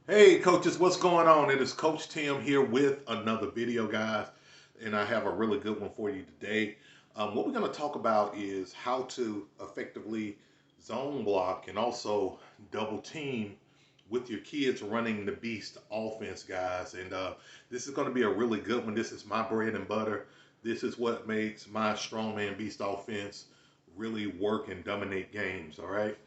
Hey coaches, what's going on? It is Coach Tim here with another video, guys, and I have a really good one for you today. What we're going to talk about is how to effectively zone block and also double team with your kids running the Beast offense, guys. And this is going to be a really good one. This is my bread and butter. This is what makes my strongman Beast offense really work and dominate games, all right?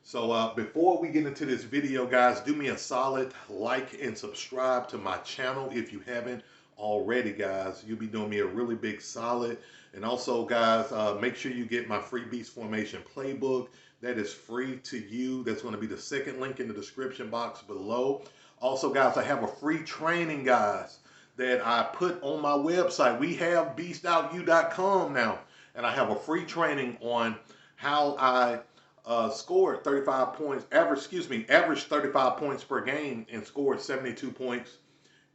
So before we get into this video, guys, do me a solid, like and subscribe to my channel if you haven't already, guys. You'll be doing me a really big solid. And also, guys, make sure you get my free Beast Formation playbook. That is free to you. That's going to be the second link in the description box below. Also, guys, I have a free training, guys, that I put on my website. We have beastoutyou.com now. And I have a free training on how I scored 35 points, averaged 35 points per game and scored 72 points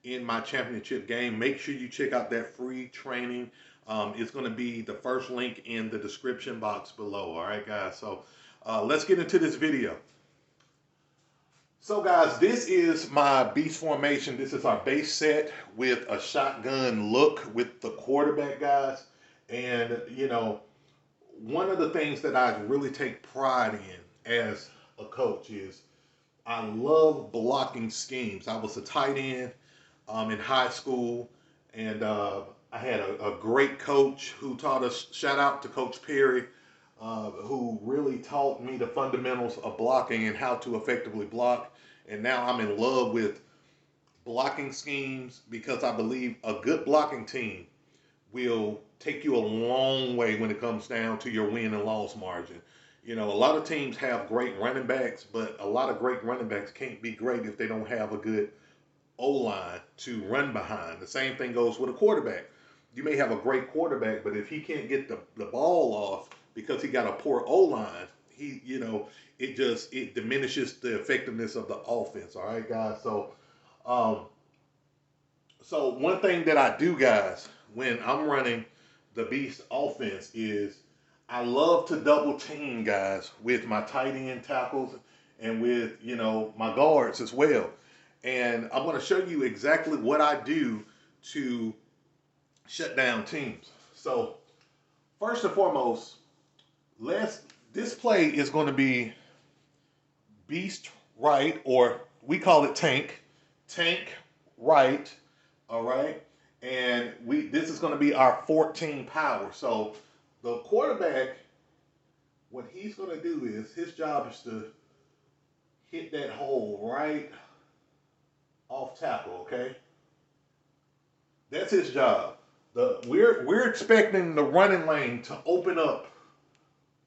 in my championship game. Make sure you check out that free training. It's going to be the first link in the description box below. All right, guys. So let's get into this video. So, guys, this is my Beast formation. This is our base set with a shotgun look with the quarterback, guys. And, you know, one of the things that I really take pride in as a coach is I love blocking schemes. I was a tight end in high school, and I had a great coach who taught us, shout out to Coach Perry, who really taught me the fundamentals of blocking and how to effectively block. And now I'm in love with blocking schemes because I believe a good blocking team will take you a long way when it comes down to your win and loss margin. You know, a lot of teams have great running backs, but a lot of great running backs can't be great if they don't have a good O-line to run behind. The same thing goes with a quarterback. You may have a great quarterback, but if he can't get the ball off because he got a poor O-line, it diminishes the effectiveness of the offense. All right, guys. So one thing that I do, guys, when I'm running the Beast offense is I love to double team, guys, with my tight end tackles and with, my guards as well. And I'm going to show you exactly what I do to shut down teams. So first and foremost, this play is going to be Beast right, or we call it tank right, all right? And this is going to be our 14 power. So the quarterback, what he's going to do is, his job is to hit that hole right off tackle, okay? That's his job. We're expecting the running lane to open up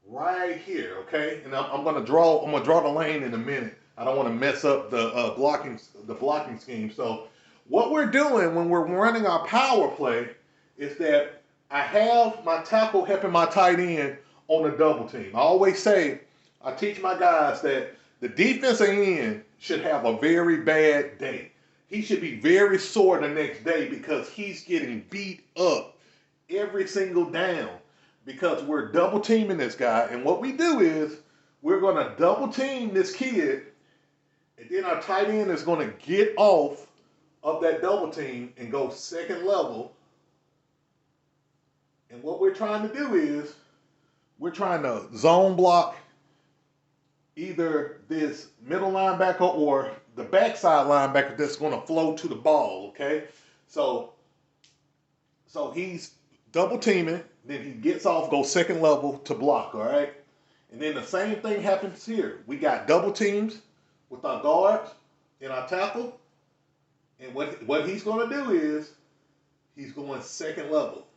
right here, okay? And I'm gonna draw the lane in a minute. I don't want to mess up the blocking scheme. So what we're doing when we're running our power play is that I have my tackle helping my tight end on a double team. I always say, I teach my guys that the defensive end should have a very bad day. He should be very sore the next day because he's getting beat up every single down because we're double teaming this guy. And what we do is we're going to double team this kid, and then our tight end is going to get off of that double team and go second level. And what we're trying to do is we're trying to zone block either this middle linebacker or the backside linebacker that's going to flow to the ball, okay? So he's double teaming, then he gets off, goes second level to block, all right? And then the same thing happens here. We got double teams with our guards and our tackle. And what he's going to do is he's going second level.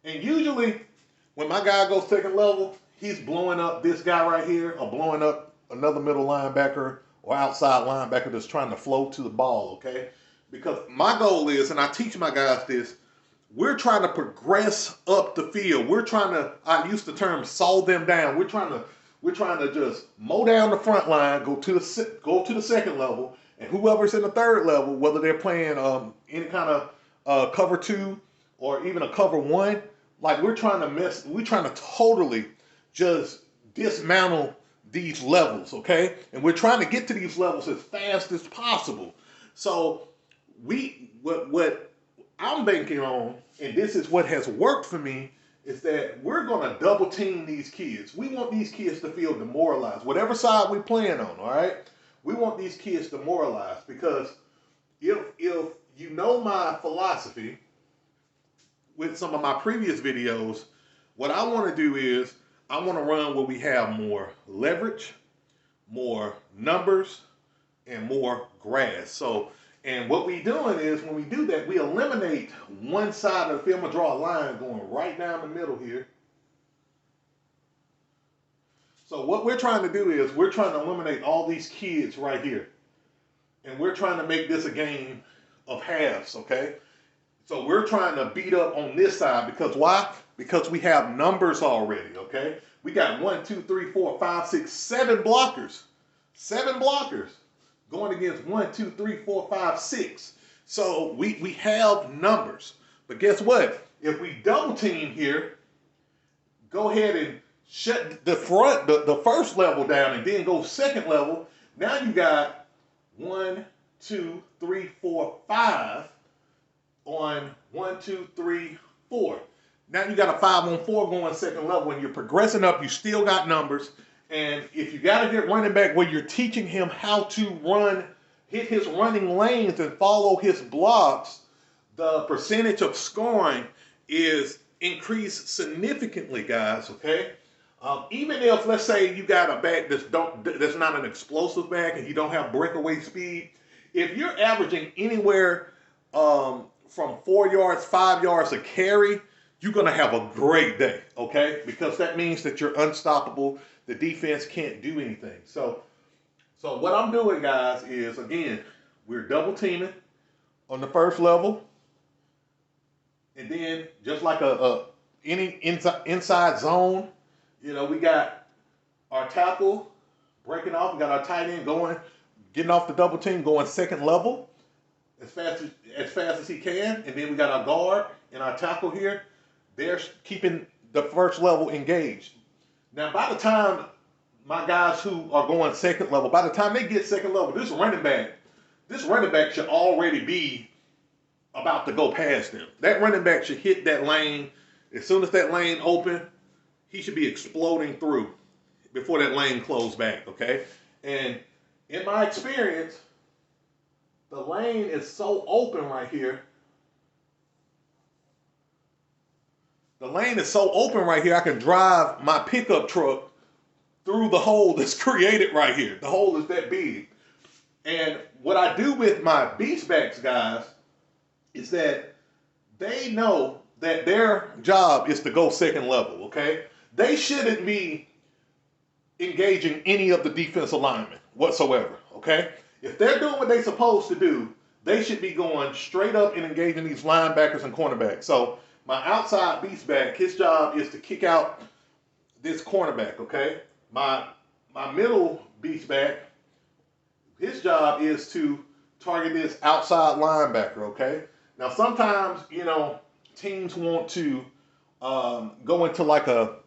And usually when my guy goes second level, he's blowing up this guy right here or blowing up another middle linebacker or outside linebacker that's trying to flow to the ball, okay? Because my goal is, and I teach my guys this, we're trying to progress up the field. We're trying to, I use the term saw them down. We're trying to just mow down the front line, go to the second level, and whoever's in the third level, whether they're playing any kind of cover 2 or even a cover 1, like we're trying to totally just dismantle these levels, okay? And we're trying to get to these levels as fast as possible. So what I'm banking on, and this is what has worked for me, is that we're gonna double team these kids. We want these kids to feel demoralized, whatever side we're playing on, all right? We want these kids demoralized because if you know my philosophy with some of my previous videos, what I want to do is I want to run where we have more leverage, more numbers, and more grass. So, and what we doing is when we do that, we eliminate one side of the field. I'm gonna draw a line going right down the middle here. So what we're trying to do is we're trying to eliminate all these kids right here. And we're trying to make this a game of halves, okay? So we're trying to beat up on this side because why? Because we have numbers already, okay? We got 1, 2, 3, 4, 5, 6, 7 blockers. 7 blockers going against 1, 2, 3, 4, 5, 6. So we have numbers. But guess what? If we double team here, go ahead and shut the front, the first level down and then go second level. Now you got 1, 2, 3, 4, 5 on 1, 2, 3, 4. Now you got a 5-on-4 going second level. When you're progressing up, you still got numbers. And if you got to get running back where you're teaching him how to run, hit his running lanes and follow his blocks, the percentage of scoring is increased significantly, guys, okay? Even if, let's say, you got a back that's not an explosive back and you don't have breakaway speed, if you're averaging anywhere from 4 yards, 5 yards a carry, you're going to have a great day, okay? Because that means that you're unstoppable. The defense can't do anything. So what I'm doing, guys, is, again, we're double teaming on the first level. And then just like any inside zone, you know, we got our tackle breaking off. We got our tight end going, getting off the double team, going second level as fast as he can. And then we got our guard and our tackle here. They're keeping the first level engaged. Now, by the time my guys who are going second level, by the time they get second level, this running back should already be about to go past them. That running back should hit that lane. As soon as that lane open, he should be exploding through before that lane closed back, okay? And in my experience, the lane is so open right here. The lane is so open right here, I can drive my pickup truck through the hole that's created right here. The hole is that big. And what I do with my beast backs, guys, is that they know that their job is to go second level, okay? They shouldn't be engaging any of the defensive linemen whatsoever, okay? If they're doing what they're supposed to do, they should be going straight up and engaging these linebackers and cornerbacks. So my outside beast back, his job is to kick out this cornerback, okay? My middle beast back, his job is to target this outside linebacker, okay? Now sometimes, you know, teams want to go into like a,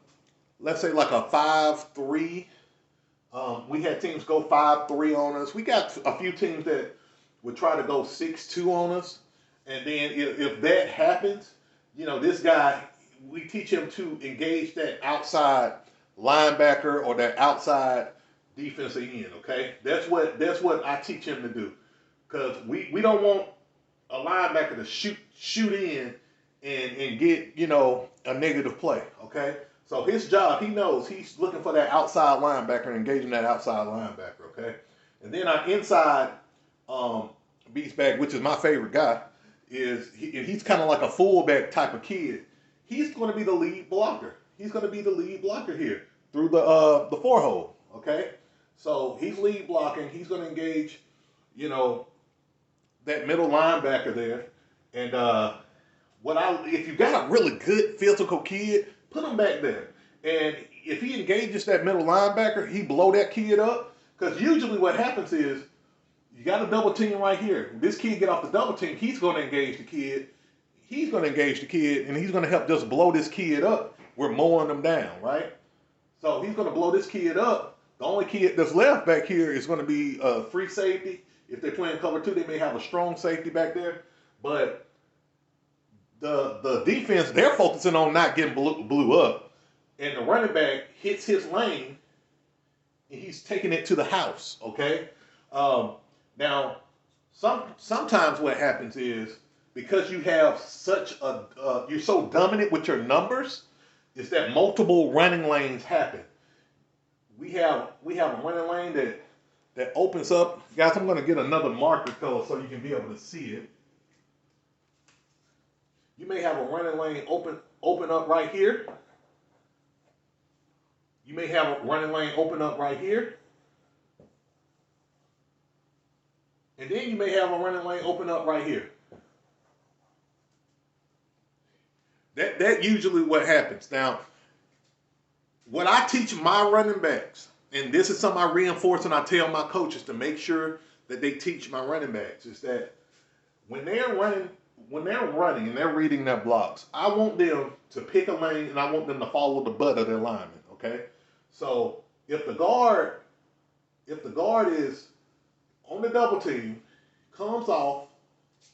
let's say like a 5-3. We had teams go 5-3 on us. We got a few teams that would try to go 6-2 on us. And then if that happens, you know, this guy, we teach him to engage that outside linebacker or that outside defensive end, okay? That's what I teach him to do. Because we don't want a linebacker to shoot in and get, you know, a negative play, okay? So his job, he knows he's looking for that outside linebacker and engaging that outside linebacker, okay? And then our inside beast back, which is my favorite guy, is he's kind of like a fullback type of kid. He's going to be the lead blocker. He's going to be the lead blocker here through the four hole, okay? So he's lead blocking. He's going to engage, you know, that middle linebacker there. And if you got a really good physical kid, put him back there. And if he engages that middle linebacker, he blow that kid up. Because usually what happens is you got a double team right here. This kid get off the double team, he's going to engage the kid. He's going to engage the kid, and he's going to help just blow this kid up. We're mowing them down, right? So he's going to blow this kid up The only kid that's left back here is going to be free safety. If they're playing cover two, they may have a strong safety back there. But the defense, they're focusing on not getting blew up. And the running back hits his lane, and he's taking it to the house, okay? Now, sometimes what happens is, because you have you're so dominant with your numbers, is that multiple running lanes happen. We have a running lane that opens up. Guys, I'm going to get another marker color so you can be able to see it. You may have a running lane open up right here. You may have a running lane open up right here. And then you may have a running lane open up right here. That usually what happens. Now, what I teach my running backs, and this is something I reinforce and I tell my coaches to make sure that they teach my running backs, is that when they're running and they're reading their blocks, I want them to pick a lane and I want them to follow the butt of their lineman, okay? So if the guard is on the double team, comes off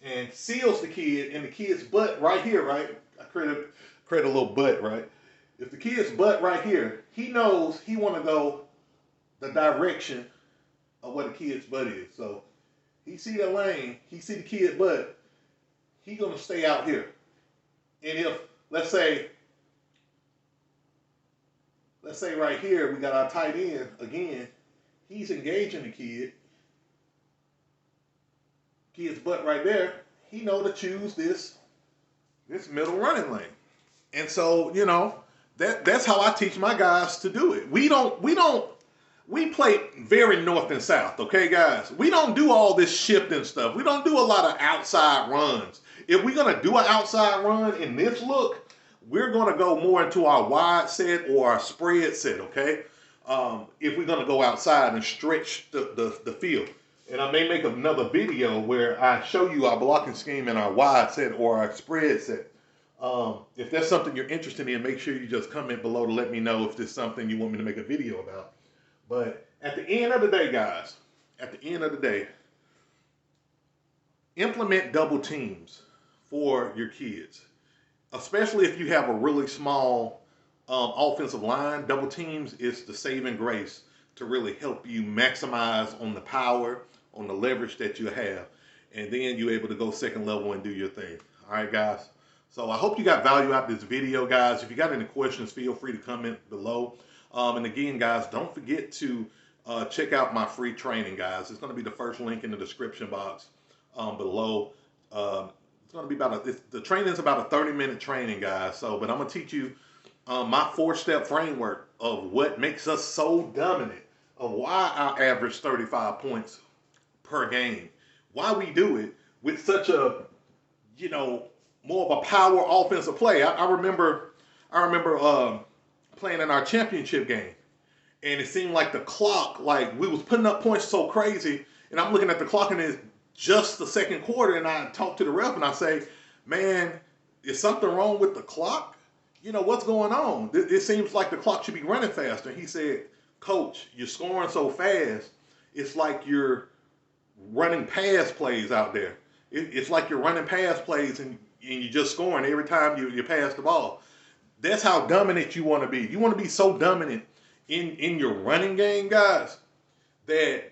and seals the kid, and the kid's butt right here, right? I create a little butt, right? If the kid's butt right here, he knows he want to go the direction of where the kid's butt is. So he see the lane, he see the kid's butt, he gonna stay out here. And if, let's say right here, we got our tight end, again, he's engaging the kid's butt right there, he know to choose this middle running lane. And so, you know, that's how I teach my guys to do it. We play very north and south, okay, guys? We don't do all this shifting stuff. We don't do a lot of outside runs. If we're going to do an outside run in this look, we're going to go more into our wide set or our spread set, okay? If we're going to go outside and stretch the field. And I may make another video where I show you our blocking scheme in our wide set or our spread set. If that's something you're interested in, make sure you just comment below to let me know if there's something you want me to make a video about. But at the end of the day, guys, implement double teams for your kids. Especially if you have a really small offensive line, double teams is the saving grace to really help you maximize on the power, on the leverage that you have. And then you're able to go second level and do your thing. All right, guys. So I hope you got value out of this video, guys. If you got any questions, feel free to comment below. And again, guys, don't forget to check out my free training, guys. It's going to be the first link in the description box below. It's going to be the training is about a 30-minute training, guys. But I'm going to teach you my 4-step framework of what makes us so dominant, of why I average 35 points per game, why we do it with such a, you know, more of a power offensive play. I remember playing in our championship game, and it seemed like the clock, like we was putting up points so crazy, and I'm looking at the clock and it's just the second quarter, and I talk to the ref and I say, man, is something wrong with the clock? You know, what's going on? It seems like the clock should be running faster. And he said, Coach, you're scoring so fast, it's like you're running pass plays out there. It's like you're running pass plays and you're just scoring every time you pass the ball. That's how dominant you want to be. You want to be so dominant in your running game, guys, that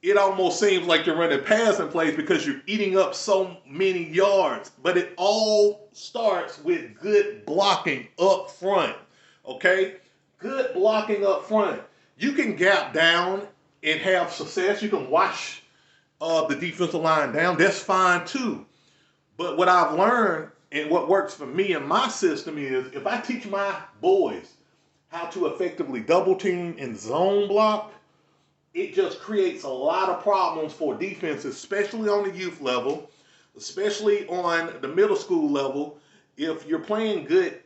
it almost seems like you're running passing plays because you're eating up so many yards. But it all starts with good blocking up front, okay? Good blocking up front. You can gap down and have success. You can wash the defensive line down. That's fine too. But what I've learned and what works for me and my system is if I teach my boys how to effectively double team and zone block, it just creates a lot of problems for defense, especially on the youth level, especially on the middle school level. If you're playing good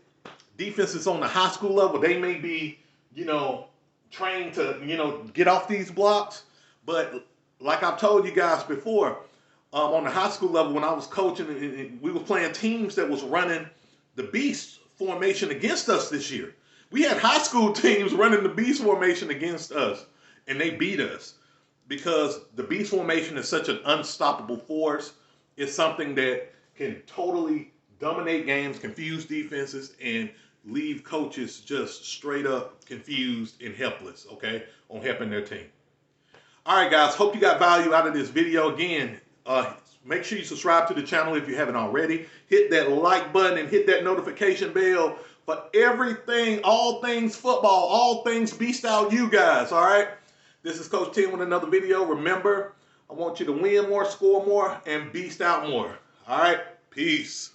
defenses on the high school level, they may be, you know, trained to, you know, get off these blocks. But like I've told you guys before, on the high school level, when I was coaching, and we were playing teams that was running the BEAST formation against us this year. We had high school teams running the BEAST formation against us. and they beat us because the beast formation is such an unstoppable force. It's something that can totally dominate games, confuse defenses, and leave coaches just straight up confused and helpless, okay, on helping their team. All right, guys, hope you got value out of this video. Again, make sure you subscribe to the channel if you haven't already. Hit that like button and hit that notification bell for everything, all things football, all things Beast Out you guys, all right? This is Coach Tim with another video. Remember, I want you to win more, score more, and beast out more. All right? Peace.